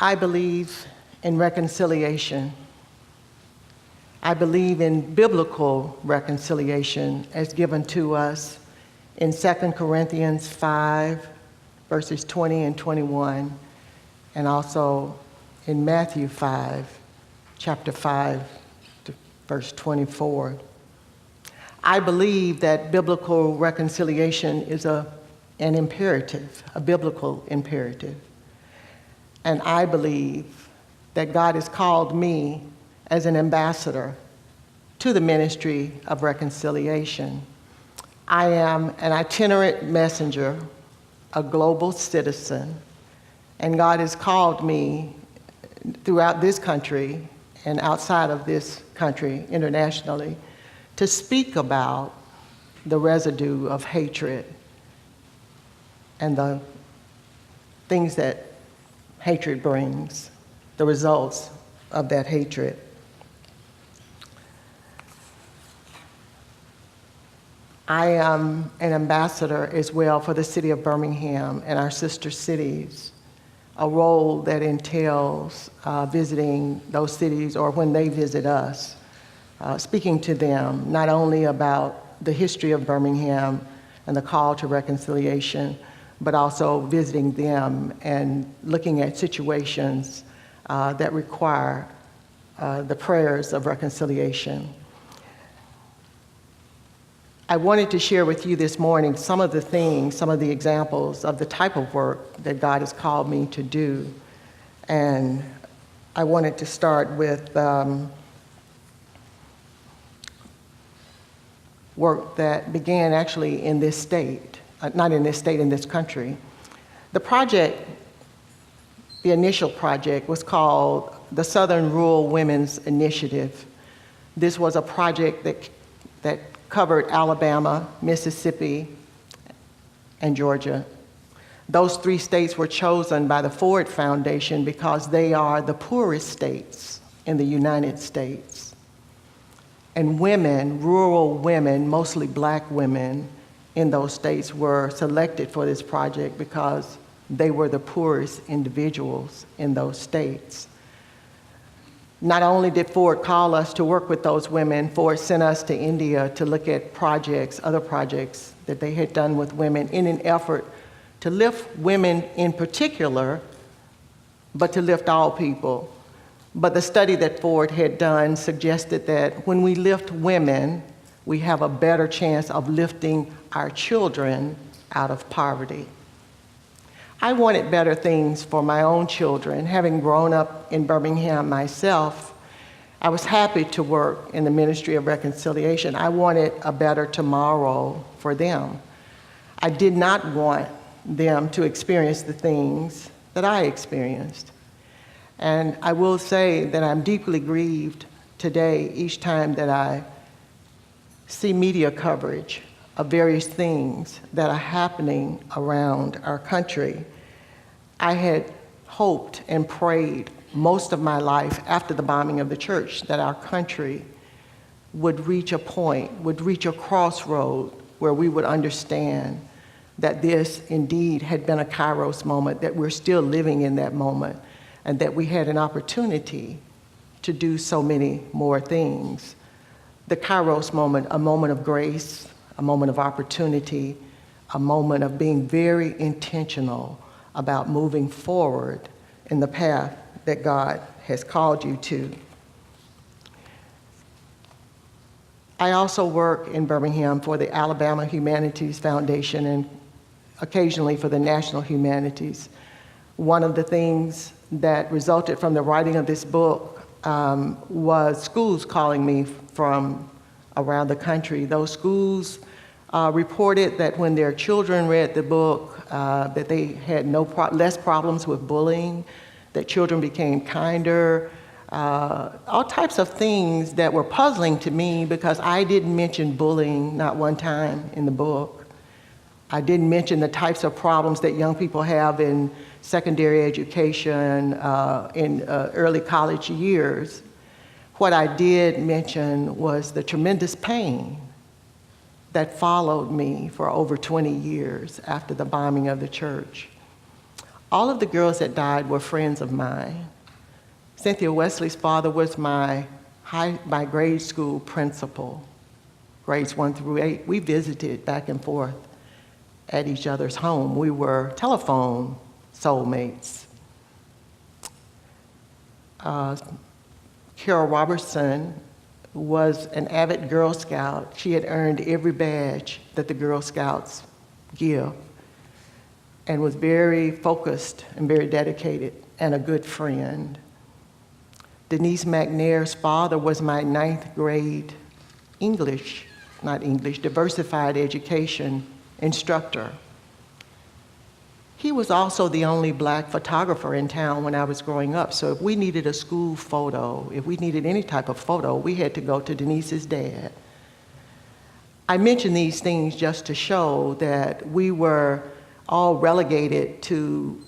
I believe in reconciliation. I believe in biblical reconciliation as given to us in 2 Corinthians 5, verses 20 and 21, and also in Matthew 5, chapter 5, to verse 24. I believe that biblical reconciliation is an imperative, a biblical imperative. And I believe that God has called me as an ambassador to the ministry of reconciliation. I am an itinerant messenger, a global citizen, and God has called me throughout this country and outside of this country internationally to speak about the residue of hatred and the things that hatred brings, the results of that hatred. I am an ambassador as well for the city of Birmingham and our sister cities, a role that entails visiting those cities or when they visit us, speaking to them not only about the history of Birmingham and the call to reconciliation, but also visiting them and looking at situations that require the prayers of reconciliation. I wanted to share with you this morning some of the things, some of the examples of the type of work that God has called me to do. And I wanted to start with work that began actually in this state, not in this state, in this country. The project, the initial project, was called the Southern Rural Women's Initiative. This was a project that covered Alabama, Mississippi, and Georgia. Those three states were chosen by the Ford Foundation because they are the poorest states in the United States. And women, rural women, mostly black women in those states were selected for this project because they were the poorest individuals in those states. Not only did Ford call us to work with those women, Ford sent us to India to look at projects, other projects that they had done with women in an effort to lift women in particular, but to lift all people. But the study that Ford had done suggested that when we lift women, we have a better chance of lifting our children out of poverty. I wanted better things for my own children. Having grown up in Birmingham myself, I was happy to work in the ministry of reconciliation. I wanted a better tomorrow for them. I did not want them to experience the things that I experienced. And I will say that I'm deeply grieved today each time that I see media coverage of various things that are happening around our country. I had hoped and prayed most of my life after the bombing of the church that our country would reach a point, would reach a crossroad where we would understand that this indeed had been a Kairos moment, that we're still living in that moment, and that we had an opportunity to do so many more things. The Kairos moment, a moment of grace, a moment of opportunity, a moment of being very intentional about moving forward in the path that God has called you to. I also work in Birmingham for the Alabama Humanities Foundation and occasionally for the National Humanities. One of the things that resulted from the writing of this book was schools calling me from around the country. Those schools reported that when their children read the book, that they had less problems with bullying, that children became kinder, all types of things that were puzzling to me because I didn't mention bullying not one time in the book. I didn't mention the types of problems that young people have in secondary education, in early college years. What I did mention was the tremendous pain that followed me for over 20 years after the bombing of the church. All of the girls that died were friends of mine. Cynthia Wesley's father was my grade school principal, grades 1 through 8. We visited back and forth at each other's home. We were telephone soulmates. Carol Robertson was an avid Girl Scout. She had earned every badge that the Girl Scouts give and was very focused and very dedicated and a good friend. Denise McNair's father was my 9th grade diversified education instructor. He was also the only black photographer in town when I was growing up. So if we needed a school photo, if we needed any type of photo, we had to go to Denise's dad. I mention these things just to show that we were all relegated to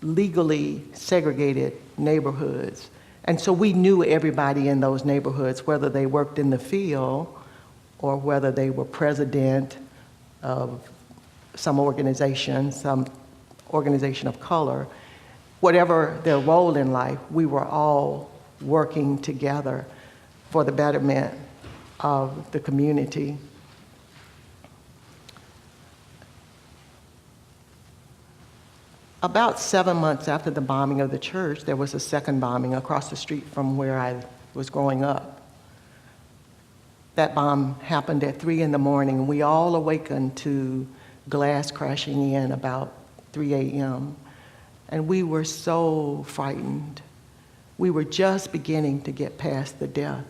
legally segregated neighborhoods. And so we knew everybody in those neighborhoods, whether they worked in the field or whether they were president of some organization of color. Whatever their role in life, we were all working together for the betterment of the community. About 7 months after the bombing of the church, there was a second bombing across the street from where I was growing up. That bomb happened at 3 in the morning, and we all awakened to glass crashing in about 3 a.m. And we were so frightened. We were just beginning to get past the death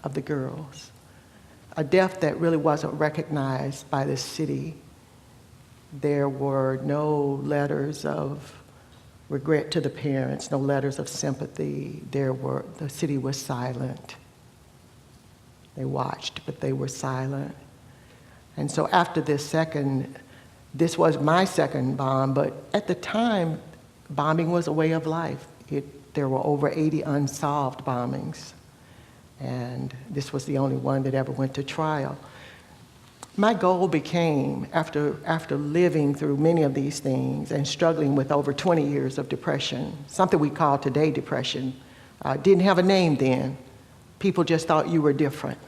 of the girls, a death that really wasn't recognized by the city. There were no letters of regret to the parents, no letters of sympathy. The city was silent. They watched, but they were silent. And so after this was my second bomb, but at the time, bombing was a way of life. There were over 80 unsolved bombings, and this was the only one that ever went to trial. My goal became, after living through many of these things and struggling with over 20 years of depression, something we call today depression, didn't have a name then. People just thought you were different.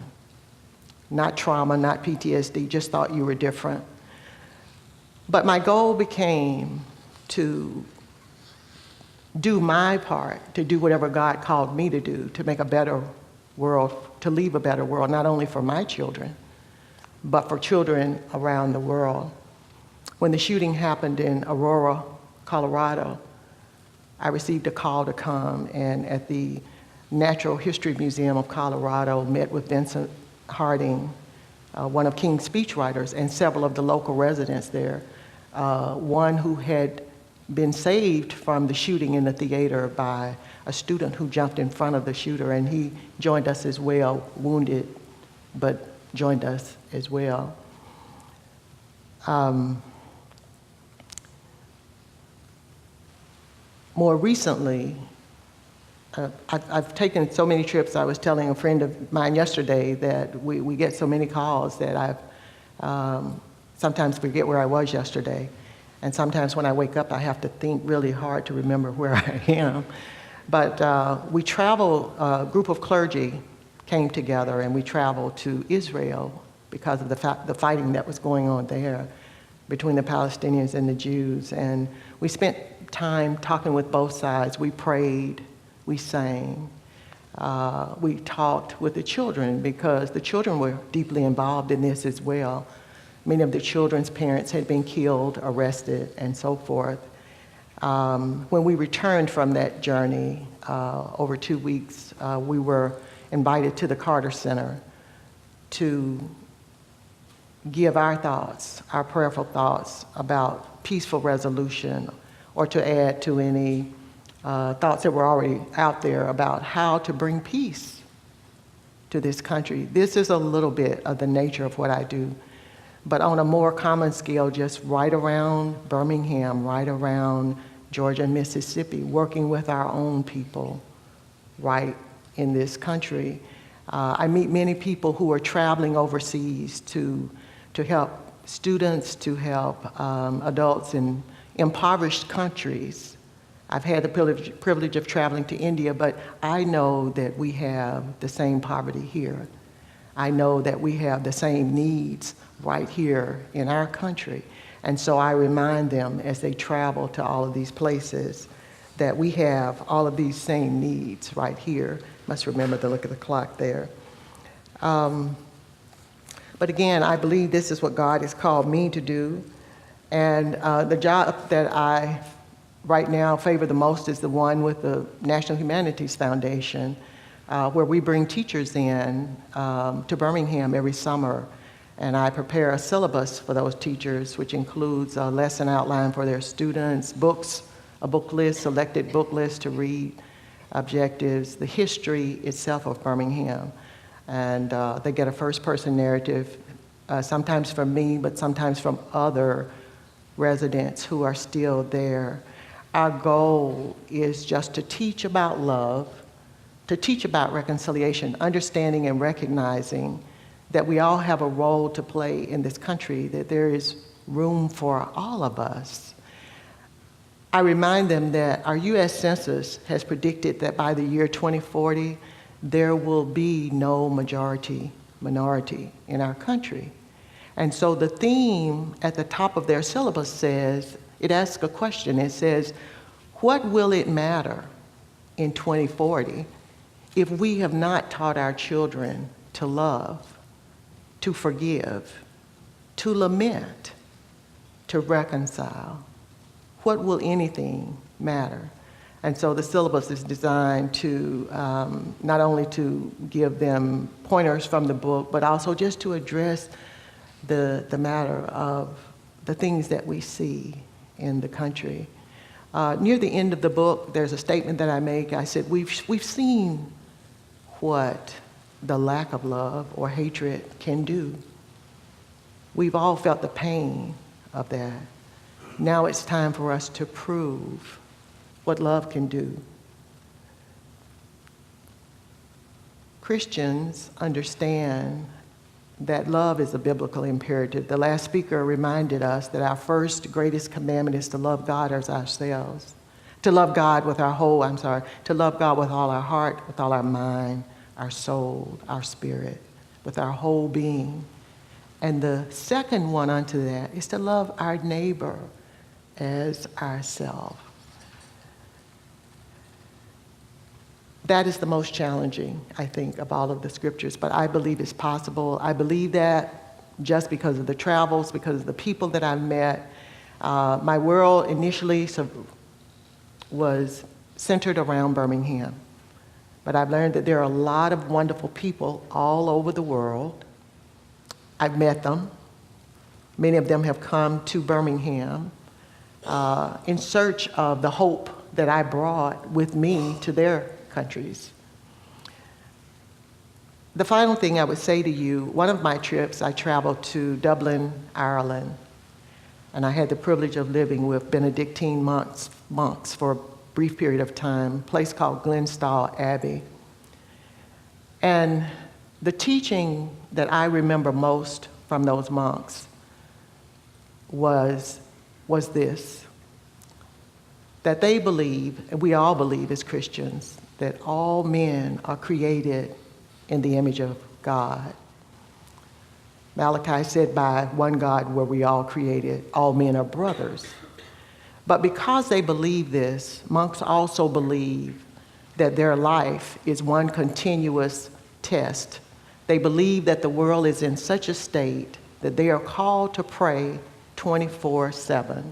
Not trauma, not PTSD, just thought you were different. But my goal became to do my part, to do whatever God called me to do, to make a better world, to leave a better world, not only for my children, but for children around the world. When the shooting happened in Aurora, Colorado, I received a call to come, and at the Natural History Museum of Colorado, met with Vincent Harding, one of King's speechwriters, and several of the local residents there. One who had been saved from the shooting in the theater by a student who jumped in front of the shooter, and he joined us as well, wounded, but joined us as well. More recently, I've taken so many trips. I was telling a friend of mine yesterday that we get so many calls that I've sometimes forget where I was yesterday. And sometimes when I wake up, I have to think really hard to remember where I am. But we travel, a group of clergy came together, and we traveled to Israel because of the fighting that was going on there between the Palestinians and the Jews. And we spent time talking with both sides. We prayed, we sang, we talked with the children, because the children were deeply involved in this as well. Many of the children's parents had been killed, arrested, and so forth. When we returned from that journey, over 2 weeks, we were invited to the Carter Center to give our thoughts, our prayerful thoughts about peaceful resolution, or to add to any thoughts that were already out there about how to bring peace to this country. This is a little bit of the nature of what I do, but on a more common scale, just right around Birmingham, right around Georgia and Mississippi, working with our own people right in this country. I meet many people who are traveling overseas to help students, to help adults in impoverished countries. I've had the privilege of traveling to India, but I know that we have the same poverty here. I know that we have the same needs right here in our country. And so I remind them as they travel to all of these places that we have all of these same needs right here. Must remember to look at the clock there. But again, I believe this is what God has called me to do. And the job that I right now favor the most is the one with the National Humanities Foundation, where we bring teachers in to Birmingham every summer. And I prepare a syllabus for those teachers, which includes a lesson outline for their students, books, a book list, selected book list to read, objectives, the history itself of Birmingham. And they get a first-person narrative, sometimes from me, but sometimes from other residents who are still there. Our goal is just to teach about love, to teach about reconciliation, understanding and recognizing that we all have a role to play in this country, that there is room for all of us. I remind them that our U.S. Census has predicted that by the year 2040, there will be no minority in our country. And so the theme at the top of their syllabus says, it asks a question, it says, what will it matter in 2040 if we have not taught our children to love, to forgive, to lament, to reconcile? What will anything matter? And so the syllabus is designed to not only to give them pointers from the book, but also just to address the matter of the things that we see in the country. Near the end of the book, there's a statement that I make. I said, we've seen what the lack of love or hatred can do. We've all felt the pain of that. Now it's time for us to prove what love can do. Christians understand that love is a biblical imperative. The last speaker reminded us that our first greatest commandment is to love God as ourselves, to love God with to love God with all our heart, with all our mind, our soul, our spirit, with our whole being. And the second one unto that is to love our neighbor as ourselves. That is the most challenging, I think, of all of the scriptures, but I believe it's possible. I believe that just because of the travels, because of the people that I've met. My world initially was centered around Birmingham, but I've learned that there are a lot of wonderful people all over the world. I've met them. Many of them have come to Birmingham in search of the hope that I brought with me to their countries. The final thing I would say to you, one of my trips, I traveled to Dublin, Ireland, and I had the privilege of living with Benedictine monks for a brief period of time, a place called Glenstall Abbey. And the teaching that I remember most from those monks was this, that they believe, and we all believe as Christians, that all men are created in the image of God. Malachi said, by one God were we all created, all men are brothers. But because they believe this, monks also believe that their life is one continuous test. They believe that the world is in such a state that they are called to pray 24/7.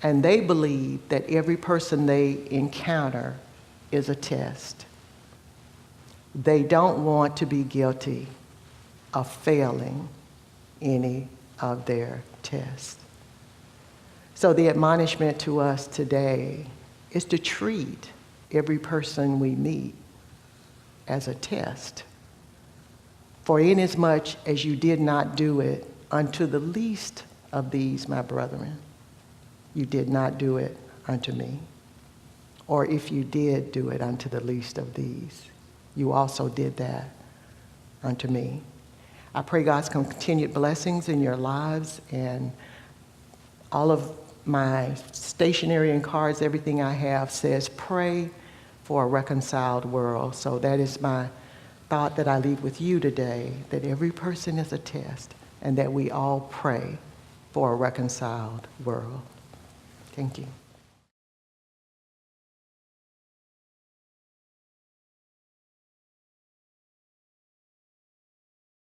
And they believe that every person they encounter is a test. They don't want to be guilty of failing any of their tests. So the admonishment to us today is to treat every person we meet as a test. For inasmuch as you did not do it unto the least of these, my brethren, you did not do it unto me. Or if you did do it unto the least of these, you also did that unto me. I pray God's continued blessings in your lives, and all of my stationery and cards, everything I have says, pray for a reconciled world. So that is my thought that I leave with you today, that every person is a test and that we all pray for a reconciled world. Thank you.